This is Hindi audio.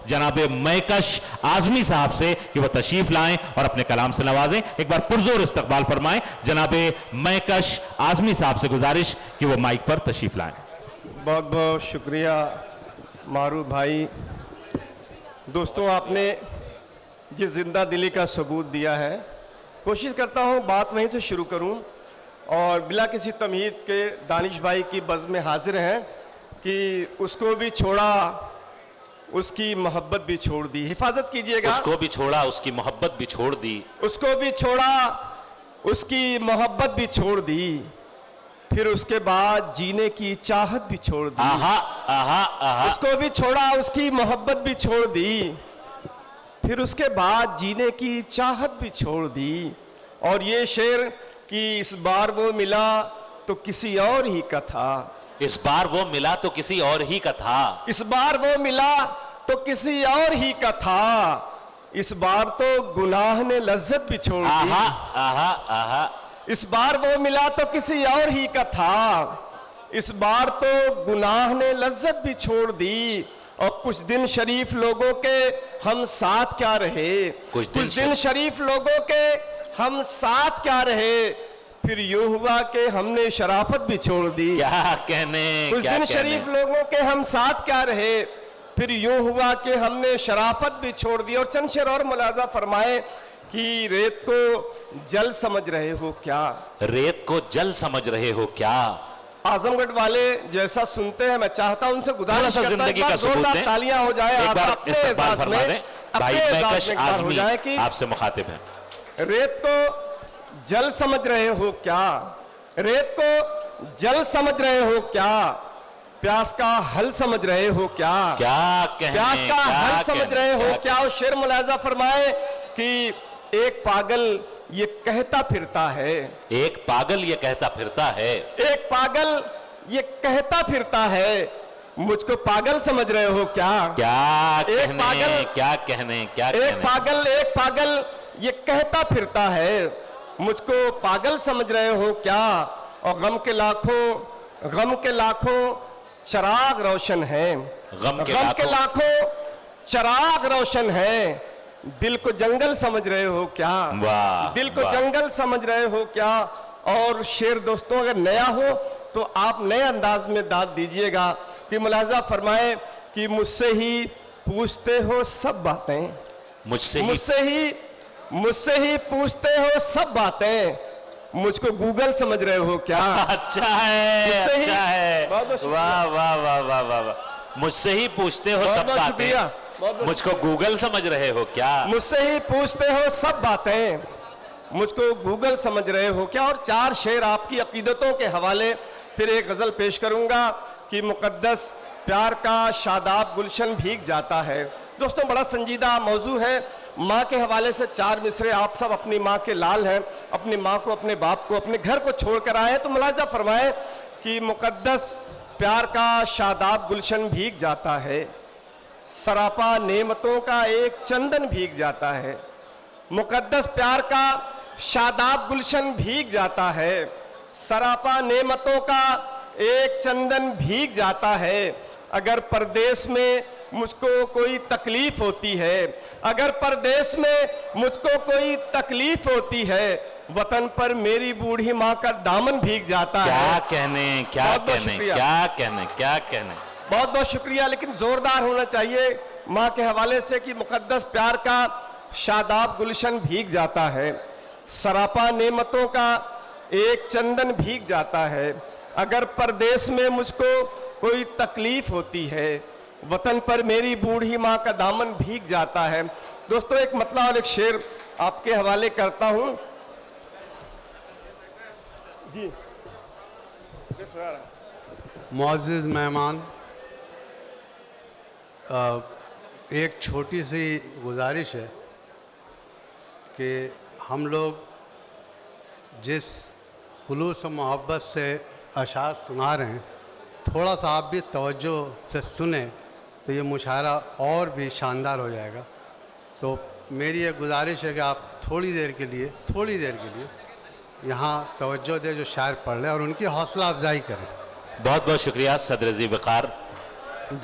जनाब मैकश आजमी साहब से कि वह तशरीफ लाएं और अपने कलाम से नवाजें। एक बार पुरजोर इस्तकबाल फरमाएं जनाब मैकश आजमी साहब से गुजारिश कि वह माइक पर तशरीफ लाएं। बहुत बहुत शुक्रिया मारूफ भाई। दोस्तों, आपने जिस जिंदा दिली का सबूत दिया है, कोशिश करता हूँ बात वहीं से शुरू करूँ और बिला किसी तमहीद के दानिश भाई की बज़्म में हाजिर हैं कि उसको भी छोड़ा उसकी मोहब्बत भी छोड़ दी। हिफाजत कीजिएगा। उसको भी छोड़ा उसकी मोहब्बत भी छोड़ दी। उसको भी छोड़ा उसकी मोहब्बत भी छोड़ दी, फिर उसके बाद जीने की चाहत भी छोड़ दी। आहा आहा आहा। उसको भी छोड़ा उसकी मोहब्बत भी छोड़ दी, फिर उसके बाद जीने की चाहत भी छोड़ दी। और ये शेर कि इस बार वो मिला तो किसी और ही का था। इस बार वो मिला तो किसी और ही का था। इस बार वो मिला तो किसी और ही का था। इस बार तो गुनाह ने लज्जत भी छोड़ दी। आहा आहा आहा। इस बार वो मिला तो किसी और ही का था। इस बार तो गुनाह ने लज्जत भी छोड़ दी। और कुछ दिन शरीफ लोगों के हम साथ क्या रहे। कुछ दिन शरीफ लोगों के हम साथ क्या रहे, फिर यूं हुआ कि हमने शराफत भी छोड़ दी। क्या कहने। कुछ दिन शरीफ लोगों के हम साथ क्या रहे, फिर यूं हुआ कि हमने शराफत भी छोड़ दी। और चंद शेर और मुलाजा फरमाए कि रेत को जल समझ रहे हो क्या। रेत को जल समझ रहे हो क्या। आजमगढ़ वाले जैसा सुनते हैं, मैं चाहता हूं उनसे गुजारिश करता हूं जिंदगी का सबूत दें। तालियां हो जाए। एक बार इस्तकबाल फरमा दें। भाई मैकश आजमी कि आपसे मुखातिब हैं। रेत को जल समझ रहे हो क्या। रेत को जल समझ रहे हो क्या। प्यास का हल समझ रहे हो क्या। क्या कहने। प्यास का हल समझ रहे हो क्या। और शेर मुलाजा फरमाए कि एक पागल ये कहता फिरता है। एक पागल ये कहता फिरता है। एक पागल ये कहता फिरता है, मुझको पागल समझ रहे हो क्या। क्या कहने। क्या कहने। क्या कहने। एक पागल ये कहता फिरता है, मुझको पागल समझ रहे हो क्या। और गम के लाखों चिराग रोशन है। गम के लाखों चिराग रोशन है, दिल को जंगल समझ रहे हो क्या। दिल को जंगल समझ रहे हो क्या। और शेर दोस्तों अगर नया हो तो आप नए अंदाज में दाद दीजिएगा कि मुलाजा फरमाए कि मुझसे ही पूछते हो सब बातें। मुझसे ही पूछते हो सब बातें, मुझको गूगल समझ रहे हो क्या। अच्छा है। अच्छा है। वाह वाह वाह वाह वाह। मुझसे ही पूछते हो सब बातें, मुझको गूगल समझ रहे हो क्या। मुझसे ही पूछते हो सब बातें, मुझको गूगल समझ रहे हो क्या। और चार शेर आपकी अकीदतों के हवाले, फिर एक गजल पेश करूंगा कि मुकद्दस प्यार का शादाब गुलशन भीग जाता है। दोस्तों, बड़ा संजीदा मौजू है। माँ के हवाले से चार मिसरे। आप सब अपनी माँ के लाल हैं, अपनी माँ को, अपने बाप को, अपने घर को छोड़ कर आए हैं। तो मुलाजा फरमाए कि मुकद्दस प्यार का शादाब गुलशन भीग जाता है, सरापा नेमतों का एक चंदन भीग जाता है। मुकद्दस प्यार का शादाब गुलशन भीग जाता है, सरापा नेमतों का एक चंदन भीग जाता है। अगर परदेश में मुझको कोई तकलीफ होती है, अगर परदेश में मुझको कोई तकलीफ होती है, वतन पर मेरी बूढ़ी माँ का दामन भीग जाता है। क्या कहने। क्या कहने। क्या कहने। क्या कहने। बहुत बहुत शुक्रिया। लेकिन जोरदार होना चाहिए माँ के हवाले से कि मुकद्दस प्यार का शादाब गुलशन भीग जाता है, सरापा नेमतों का एक चंदन भीग जाता है। अगर परदेश में मुझको कोई तकलीफ होती है, वतन पर मेरी बूढ़ी माँ का दामन भीग जाता है। दोस्तों, एक मतला और एक शेर आपके हवाले करता हूँ जी। मुअज़्ज़िज़ मेहमान, एक छोटी सी गुजारिश है कि हम लोग जिस खुलूस और मोहब्बत से अशार सुना रहे हैं, थोड़ा सा आप भी तवज्जो से सुने तो ये मुशायरा और भी शानदार हो जाएगा। तो मेरी ये गुजारिश है कि आप थोड़ी देर के लिए यहाँ तवज्जो दें जो शायर पढ़ लें और उनकी हौसला अफजाई करें। बहुत बहुत शुक्रिया सदर ज़ी वक़ार